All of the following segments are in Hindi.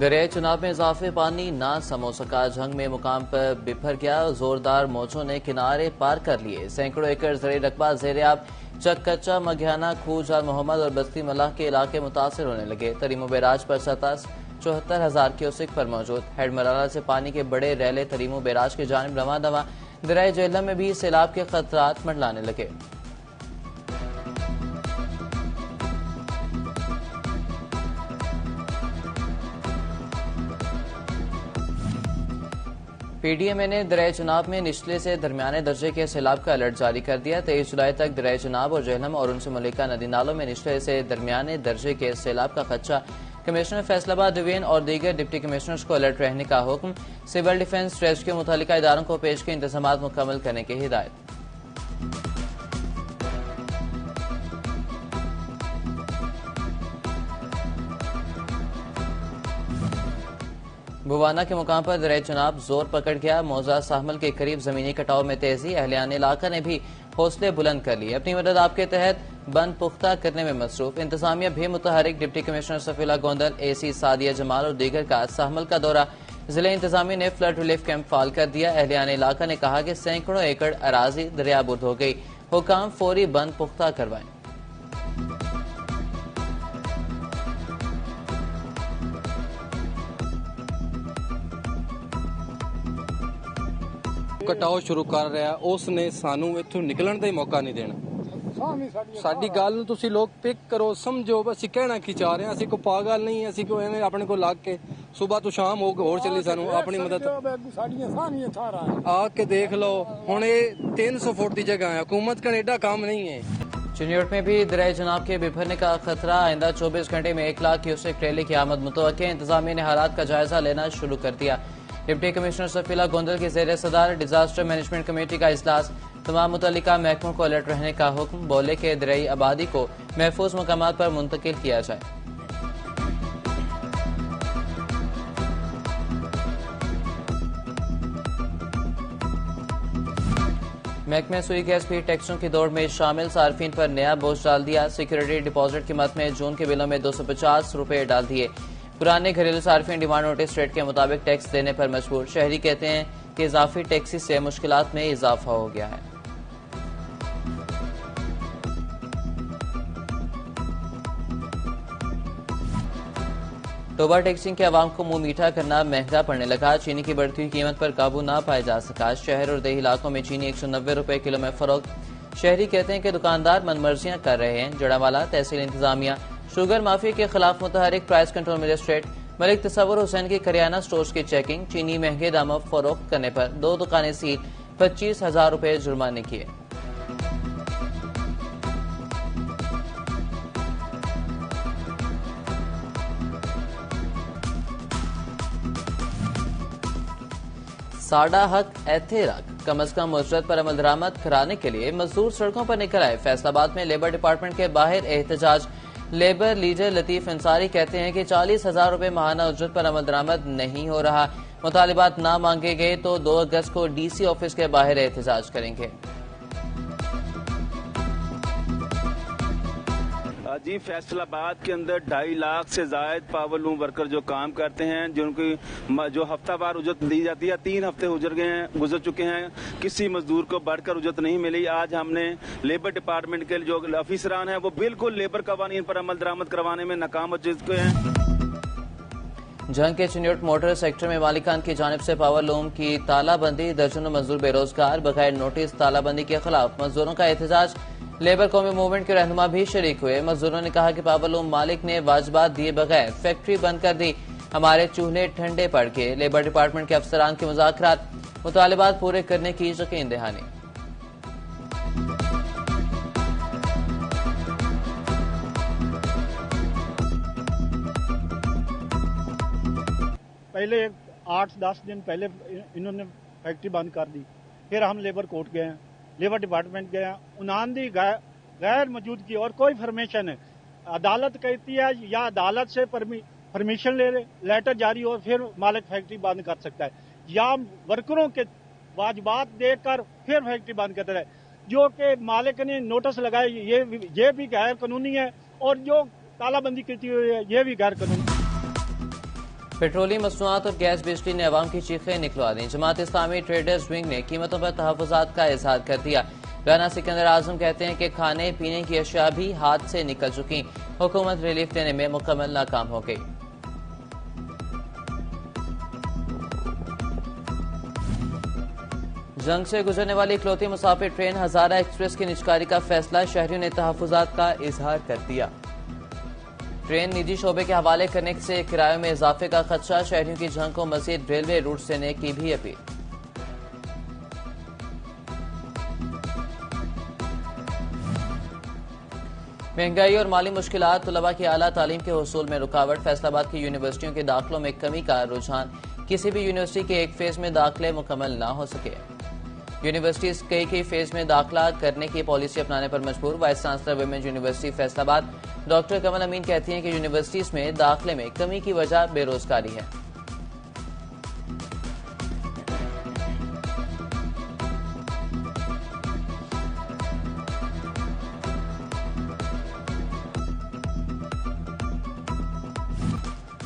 दरियाई चुनाव में इजाफे पानी ना समो सका, जंग में मुकाम पर बिफर गया। जोरदार मौजों ने किनारे पार कर लिए। सैकड़ों एकड़ ज़राई रकबा ज़ेर-ए-आब। चक कच्चा, मघियाना, खूह, जाल मोहम्मद और बस्ती मलाह के इलाके मुतासर होने लगे। तरीमो बैराज पर सतह 74,000 क्यूसेक पर मौजूद। हेड मराला से पानी के बड़े रैले तरीमो बैराज की जानिब रवां दवा। दरियाई जेहलम में भी सैलाब के खतरात मंडलाने लगे। पीडीएमए ने दरियाई चुनाव में निचले से दरमियाने दर्जे के सैलाब का अलर्ट जारी कर दिया। 23 जुलाई तक दरियाई चुनाव और जेहलम और उनसे मलिका नदी नालों में निचले से दरमियाने दर्जे के सैलाब का खदशा। कमिश्नर फैसलाबाद डिवीजन और दीगर डिप्टी कमिश्नर्स को अलर्ट रहने का हुक्म। सिविल डिफेंस, रेस्क्यू मुतल्लिका इदारों को पेश के इंतजाम मुकम्मल करने की हिदायत। बुवाना के मुकाम पर दरियाई चुनाव जोर पकड़ गया। मौजा साहमल के करीब जमीनी कटाव में तेजी। अहलियान इलाका ने भी हौसले बुलंद कर लिए। अपनी मदद आपके तहत बंद पुख्ता करने में मसरूफ। इंतजामिया भी मुतहरिक। Deputy commissioner Safila Gondal, AC Sadia Jamal और दीगर का साहमल का दौरा। जिला इंतजामिया ने फ्लड रिलीफ कैंप फाल कर दिया। अहलियान इलाका ने कहा कि सैकड़ों एकड़ अराजी दरियाबुर्द हो गई। हुकाम फौरी बंद पुख्ता करवाएं। कटाव शुरू कर रहा है, उसने सानू इत्थों निकलण का ही मौका नहीं देना। साडी गल नूं तुसीं लोग पिक करो, समझो। बस कहना की चाह रहे हैं, असीं कोई पागल नहीं, असीं कोई एवें अपने को लग के सुबह तो शाम होर चली। सानू अपनी मदद आके देख लो। हुण ये 300 फुट की जगह है, हुकूमत का एडा काम नहीं है। चिन्योट में भी दरियाई चुनाव के बिफरने का खतरा। आइंदा 24 घंटे में 1 लाख क्यूसेक ट्रेली की आमद मुतवक्के। इंतजामिया ने हालात का जायजा लेना शुरू कर दिया। डिप्टी कमिश्नर सफीला गोंदल के ज़ेर सदार डिजास्टर मैनेजमेंट कमेटी का इजलास। तमाम मुतल्लिका महकमों को अलर्ट रहने का हुक्म। बोले के दरियाई आबादी को महफूज मकामात पर मुंतकिल किया जाए। महकमे सुई गैस भी टैक्सों की दौड़ में शामिल। सार्फिन पर नया बोझ डाल दिया। सिक्योरिटी डिपॉजिट की मद में जून के बिलों में 250 रुपये डाल दिए। पुराने घरेलू सार्फिन डिमांड नोटिस रेट के मुताबिक टैक्स देने पर मजबूर। शहरी कहते हैं कि इजाफी टैक्सी से मुश्किलात में इजाफा हो गया है। टोबा टैक्सिंग के अवाम को मुंह मीठा करना महंगा पड़ने लगा। चीनी की बढ़ती हुई कीमत पर काबू ना पाया जा सका। शहर और देही इलाकों में चीनी 190 रुपए किलो में फरोख्त। शहरी कहते हैं कि दुकानदार मनमर्जियां कर रहे हैं। जड़ावाला तहसील इंतजामिया शुगर माफिया के खिलाफ मुतहरिक। Price control magistrate Malik Tasawwur Hussain की करियाना स्टोर्स की चेकिंग। चीनी महंगे दामों फरोख्त करने पर 2 दुकानें सील। 25,000 रुपए जुर्माने किए। साडा हक ऐथे रख। कम अज कम उजरत पर अमल दरामद कराने के लिए मजदूर सड़कों पर निकल आए। फैसलाबाद में लेबर डिपार्टमेंट के बाहर एहतजाज। लेबर लीडर लतीफ अंसारी कहते हैं कि 40,000 रुपए माहाना उजरत पर अमल दरामद नहीं हो रहा। मुतालिबात ना मांगे गए तो 2 अगस्त को डीसी ऑफिस के बाहर एहतजाज करेंगे। जी, फैसलाबाद के अंदर 2.5 लाख से जायद पावर लूम वर्कर जो काम करते हैं, जिनकी जो हफ्तावार उजरत दी जाती है, 3 हफ्ते गुजर चुके हैं, किसी मजदूर को बढ़कर उजरत नहीं मिली। आज हमने लेबर डिपार्टमेंट के जो अफसरान हैं वो बिल्कुल लेबर कवानीन पर अमल दरामद करवाने में नाकाम हो चुके हैं। जंग के चिन्योट मोटर सेक्टर में मालिकान की जानिब से पावर लूम की तालाबंदी। दर्जनों मजदूर बेरोजगार। बगैर नोटिस तालाबंदी के खिलाफ मजदूरों का एहतजाज। लेबर कौमी मूवमेंट के रहनुमा भी शरीक हुए। मजदूरों ने कहा कि पावर लूम मालिक ने वाजबात दिए बगैर फैक्ट्री बंद कर दी। हमारे चूल्हे ठंडे पड़ गए। लेबर डिपार्टमेंट के अफसरान के मुज़ाकरात। मुतालिबात पूरे करने की यकीन दहानी। पहले 8-10 दिन पहले इन्होंने फैक्ट्री बंद कर दी। फिर हम लेबर कोर्ट गए, लेबर डिपार्टमेंट गया, उनांदी गैर मौजूदगी और कोई फरमेशन है। अदालत कहती है या अदालत से परमिशन लेटर जारी हो फिर मालिक फैक्ट्री बंद कर सकता है, या वर्करों के वाजबात देकर फिर फैक्ट्री बंद करता है। जो कि मालिक ने नोटिस लगाए ये भी गैर कानूनी है, और जो तालाबंदी की हुई है ये भी गैर कानूनी। पेट्रोलियम मसनूआत और गैस बिजली ने अवाम की चीखें निकलवा दी। जमात इस्लामी ट्रेडर्स विंग ने कीमतों पर तहफ़्फ़ुज़ात का इजहार कर दिया। राना सिकंदर आजम कहते हैं कि खाने पीने की अशिया भी हाथ से निकल चुकी, हुकूमत रिलीफ देने में मुकम्मल नाकाम हो गई। जंग से गुजरने वाली इकलौती मुसाफिर ट्रेन हजारा एक्सप्रेस की निजकारी का फैसला, शहरियों ने तहफ़्फ़ुज़ात का इजहार कर दिया। ट्रेन निजी शोबे के हवाले करने से किरायों में इजाफे का खदशा, शहरियों की जंग को मजीद रेलवे रूट से देने की भी अपील। महंगाई और माली मुश्किलात, तलबा की आला तालीम के हुसूल में रुकावट, फैसलाबाद की यूनिवर्सिटियों के दाखिलों में कमी का रुझान, किसी भी यूनिवर्सिटी के एक फेज में दाखिले मुकम्मल न हो सके। यूनिवर्सिटीज कई फेज में दाखिला करने की पॉलिसी अपनाने पर मजबूर। Vice chancellor women's university Faisalabad doctor Kamal Amin कहती हैं कि यूनिवर्सिटीज में दाखिले में कमी की वजह बेरोजगारी है।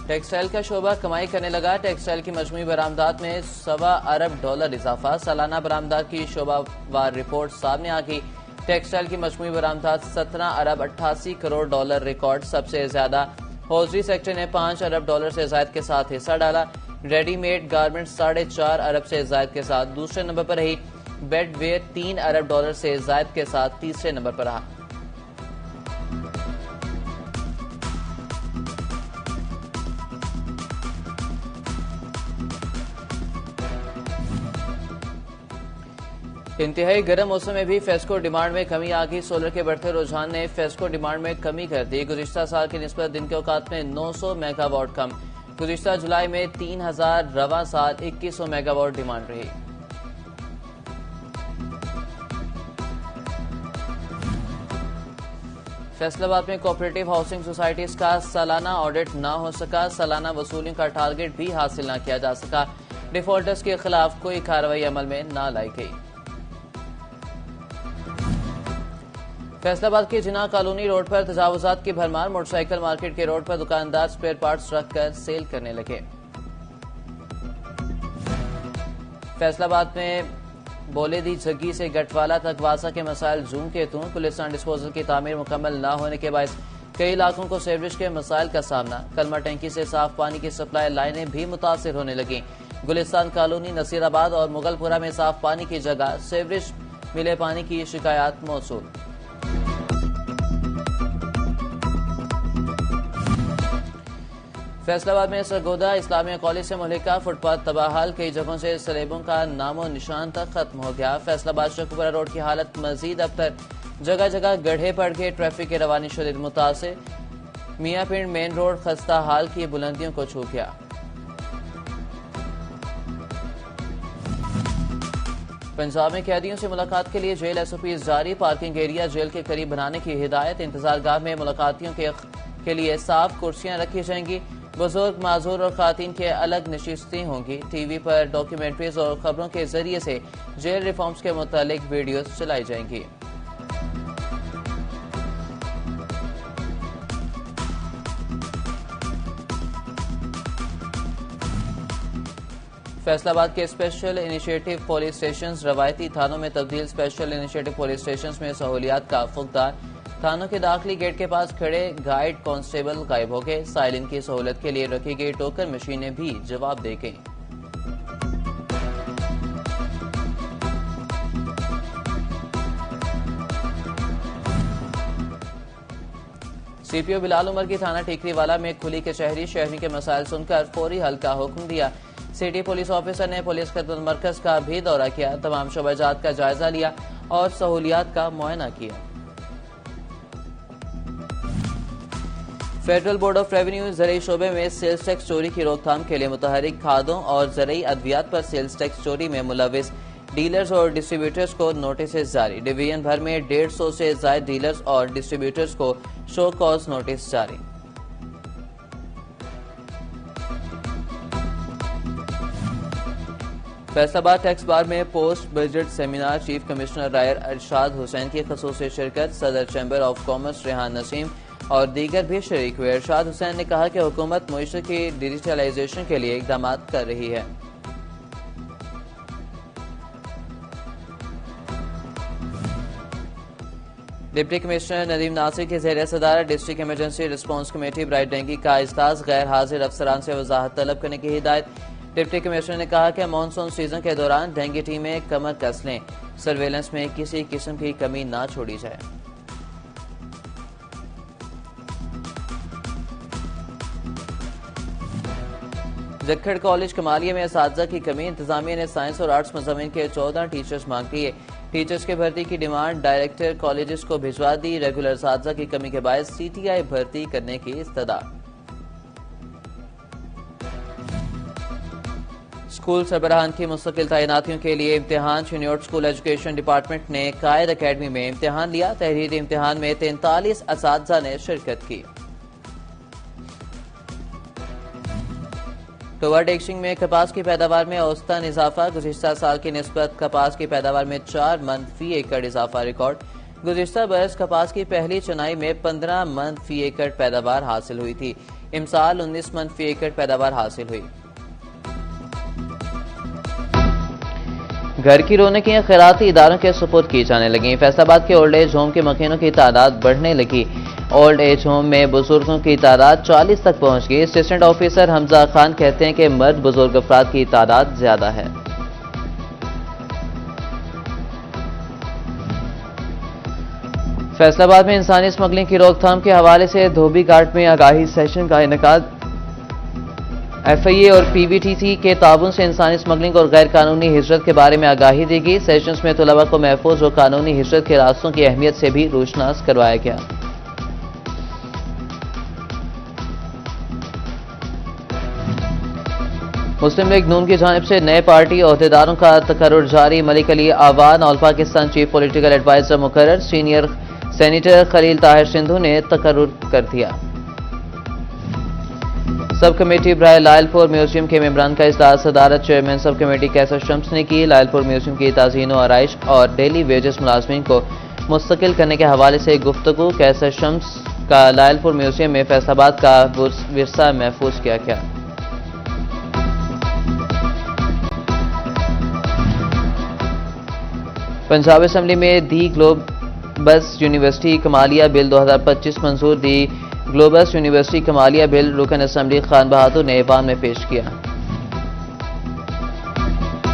टेक्सटाइल का शोबा कमाई करने लगा। टेक्सटाइल की मजमूई बरामदात में $1.25 अरब इजाफा, सालाना बरामदात की शोबावार रिपोर्ट सामने आ गई। टेक्सटाइल की मजमूई बरामदात $17 अरब 88 करोड़ रिकॉर्ड, सबसे ज्यादा हॉजरी सेक्टर ने $5 अरब से जायद के साथ हिस्सा डाला। रेडीमेड गारमेंट्स $4.5 अरब से जायद के साथ दूसरे नंबर पर रही। बेडवेयर $3 अरब से जायद के साथ तीसरे नंबर पर रहा। इंतहाई गर्म मौसम में भी फेस्को डिमांड में कमी आ गई। सोलर के बढ़ते रुझान ने फेस्को डिमांड में कमी कर दी। गुज़िश्ता साल की निस्बत दिन के औकात में 900 मेगावाट कम। गुज़िश्ता जुलाई में 3000, रवां साल 2100 मेगावाट डिमांड रही। फैसलाबाद में कोऑपरेटिव हाउसिंग सोसाइटीज का सालाना ऑडिट न हो सका। सालाना वसूलियों का टारगेट भी हासिल न किया जा सका। डिफॉल्टर्स के खिलाफ कोई कार्रवाई अमल में न लाई गई। फैसलाबाद के जिना कॉलोनी रोड पर तजावुजात की भरमार। मोटरसाइकिल मार्केट के रोड पर दुकानदार स्पेयर पार्ट्स रखकर सेल करने लगे। फैसलाबाद में बोले दी झग्गी से गटवाला तक वासा के मसाइल जूम के तू। गुलिस्तान डिस्पोजल की तामीर मुकम्मल न होने के बायस कई इलाकों को सीवरेज के मसाइल का सामना। कलमा टैंकी से साफ पानी की सप्लाई लाइनें भी मुतासिर होने लगी। गुलिस्तान कॉलोनी, नसीराबाद और मुगलपुरा में साफ पानी की जगह सीवरेज मिले पानी की शिकायत मौसूल। फैसलाबाद में सरगोदा इस्लामिया कॉलेज से मुहलिका फुटपाथ तबाहाल। कई जगहों से सलेबों का नामो निशान तक खत्म हो गया। फैसलाबाद शकुपुरा रोड की हालत मजीद अबतर, जगह जगह गड्ढे पड़ गए। ट्रैफिक की रवानी शदीद मुतासिर। मियाँ पिंड मेन रोड खस्ता हाल की बुलंदियों को छू गया। पंजाब में कैदियों से मुलाकात के लिए जेल SOP जारी। पार्किंग एरिया जेल के करीब बनाने की हिदायत। इंतजारगाह में मुलाकातियों के लिए साफ कुर्सियां रखी जाएंगी। बुजुर्ग, माजूर और खातिन के अलग नशिस्तें होंगी। टीवी पर डॉक्यूमेंट्रीज और खबरों के जरिए से जेल रिफॉर्म्स के मुतालिक वीडियोस चलाई जाएंगी। फैसलाबाद के स्पेशल इनिशिएटिव पुलिस स्टेशन रवायती थानों में तब्दील। स्पेशल इनिशिएटिव पुलिस स्टेशन में सहूलियात का फुकदार। थानों के दाखिली गेट के पास खड़े गाइड कांस्टेबल गायब हो गए। साइलिन की सहूलत के लिए रखी गई टोकन मशीनें भी जवाब दे गईं। CPO बिलाल उमर की थाना टीकरीवाला में खुली कचहरी। शहरी के मसाइल सुनकर फौरी हल का हुक्म दिया। सिटी पुलिस ऑफिसर ने पुलिस खिदमत मरकज का भी दौरा किया। तमाम शोबाजात का जायजा लिया और सहूलियात का मुआयना किया। फेडरल बोर्ड ऑफ रेवेन्यू ज़रई शोबे में सेल्स टैक्स चोरी की रोकथाम के लिए मुतहरिक खादों और ज़रई अद्वियात पर सेल्स टैक्स चोरी में मुलविस डीलर्स और डिस्ट्रीब्यूटर्स को नोटिस जारी। डिवीजन भर में 150 से ज्यादा डीलर्स और डिस्ट्रीब्यूटर्स को शो कॉज नोटिस जारी। फैसलाबाद टैक्स बार में post budget seminar. Chief commissioner रायर अरशाद हुसैन की खसूसी शिरकत। सदर chamber of commerce Rehan Naseem, और दीगर भी शरीक हुए। इरशाद हुसैन ने कहा कि हुकूमत मुआशरे की डिजिटलाइजेशन के लिए इकदाम कर रही है। डिप्टी कमिश्नर नदीम नासिर की ज़ेर सदारत डिस्ट्रिक्ट इमरजेंसी रिस्पांस कमेटी बराए डेंगू का इजलास गैर हाजिर अफसरान से वजाहत तलब करने की हिदायत। डिप्टी कमिश्नर ने कहा कि मानसून सीजन के दौरान डेंगू टीमें कमर कस लें, सर्वेलेंस में किसी किस्म की कमी ना छोड़ी जाए। जक्खड़ कॉलेज कमालिया में असातिज़ा की कमी, इंतजामिया ने साइंस और आर्ट्स मज़ामीन के 14 टीचर्स मांग लिए। टीचर्स के भर्ती की डिमांड डायरेक्टर कॉलेजेस को भिजवा दी। रेगुलर असातिज़ा की कमी के बायस CTI भर्ती करने की इस्तदा। स्कूल सरबराहान की मुस्तकिल तैनातियों के लिए इम्तिहान। शनियोट स्कूल एजुकेशन डिपार्टमेंट ने कायद अकेडमी में इम्तिहान लिया। तहरीरी इम्तिहान में 43 असातिज़ा ने शिरकत की। टोवा डेक्शिंग में कपास की पैदावार में औसतन इजाफा, गुज़िश्ता साल की निस्बत कपास की पैदावार में 4 मन फी एकड़ इजाफा रिकॉर्ड। गुज़िश्ता बरस कपास की पहली चुनाई में 15 मन फी एकड़ पैदावार हासिल हुई थी। इमसाल 19 मन फी एकड़ पैदावार हासिल हुई। घर की रौनकें खैराती इदारों के सुपुर्द की जाने लगी। फैसलाबाद के ओल्ड एज होम के मकीनों की तादाद बढ़ने लगी। ओल्ड एज होम में बुजुर्गों की तादाद 40 तक पहुंच गई। असिस्टेंट ऑफिसर हमजा खान कहते हैं कि मर्द बुजुर्ग अफराद की तादाद ज्यादा है। फैसलाबाद में इंसानी स्मगलिंग की रोकथाम के हवाले से धोबी घाट में आगाही सेशन का इनेकाद। FIA और PVTC के ताउन से इंसानी स्मगलिंग और गैर कानूनी हिजरत के बारे में आगाही दी गई। सेशंस में तलबा को महफूज और कानूनी हिजरत के रास्तों की अहमियत से भी रोशनास करवाया गया। मुस्लिम लीग नून की जानिब से नए पार्टी अहदेदारों का तकर्रुर जारी। Malik Ali Awan all Pakistan chief political adviser मुकर्रर। सीनियर सेनेटर खलील ताहिर सिंधु ने तकर्रुर कर दिया। सब कमेटी बराए लायलपुर म्यूजियम के मेंबरान का इजलास सदारत चेयरमैन सब कमेटी कैसर शम्स ने की। लायलपुर म्यूजियम की ताज़ीन व आराइश और डेली वेजेस मुलाजमीन को मुस्तकिल करने के हवाले से गुफ्तगू। कैसर शम्स का लायलपुर म्यूजियम में फैसलाबाद का विरसा महफूज किया गया। पंजाब असम्बली में दी ग्लोबस यूनिवर्सिटी कमालिया बिल 2025 मंजूर। दी ग्लोबस यूनिवर्सिटी कमालिया बिल रुकन असम्बली खान बहादुर ने ऐवान में पेश किया।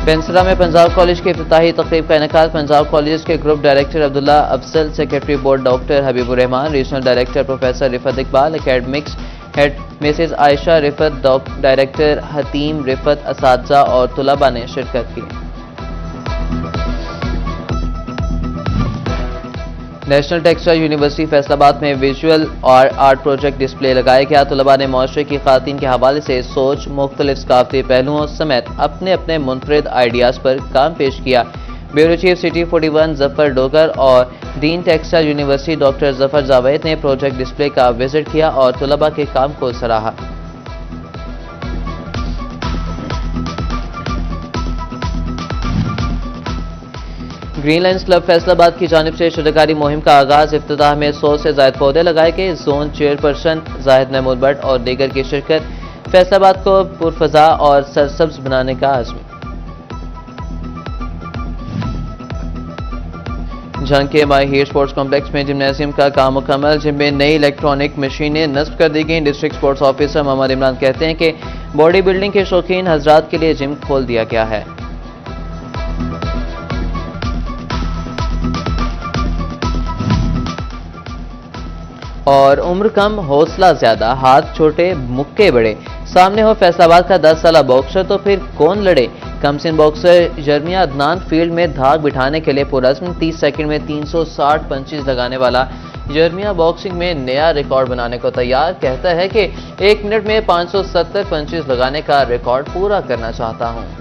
पेंसरा में पंजाब कॉलेज की इफ्तिताही तकरीब का इनेकाद। पंजाब कॉलेज के group director Abdullah Afzal, secretary board doctor Habibur Rehman, regional director professor Rifat Iqbal, academics head Mrs Ayesha Rifat, director Hatim Rifat, असातिज़ा और तुलबा ने शिरकत की। नेशनल टेक्सटाइल यूनिवर्सिटी फैसलाबाद में विजुअल और आर्ट प्रोजेक्ट डिस्प्ले लगाया गया। तलबा ने मुआशरे की खातिन के हवाले से सोच, मुख्तलिफ सकाफती पहलुओं समेत अपने अपने मुनफरिद आइडियाज पर काम पेश किया। Bureau chief city 41 Zafar Dogar और दीन textile university doctor Zafar Javed ने प्रोजेक्ट डिस्प्ले का विजिट किया और तलबा के काम को सराहा। ग्रीन लाइन्स क्लब फैसलाबाद की जानिब से शुजाकारी मुहिम का आगाज। इफ्तिताह में 100 से ज्यादा पौधे लगाए गए। जोन चेयरपर्सन जाहिद महमूद भट्ट और दीगर की शिरकत। फैसलाबाद को पुरफजा और सरसब्ज बनाने का आज़म। झंग के माई हीर स्पोर्ट्स कॉम्प्लेक्स में जिम्नेजियम का काम मुकम्मल। जिम में नई इलेक्ट्रॉनिक मशीनें नस्ब कर दी गई। District sports officer Mohammad Imran कहते हैं कि बॉडी बिल्डिंग के शौकीन हजरात के लिए जिम खोल दिया गया है। और उम्र कम हौसला ज्यादा, हाथ छोटे मुक्के बड़े। सामने हो फैसलाबाद का 10 साला बॉक्सर तो फिर कौन लड़े। कमसिन बॉक्सर जर्मिया अदनान फील्ड में धाक बिठाने के लिए पुरज़्म 30 सेकंड में 360 पंचेस लगाने वाला जर्मिया बॉक्सिंग में नया रिकॉर्ड बनाने को तैयार। कहता है कि 1 मिनट में 570 पंचेस लगाने का रिकॉर्ड पूरा करना चाहता हूं।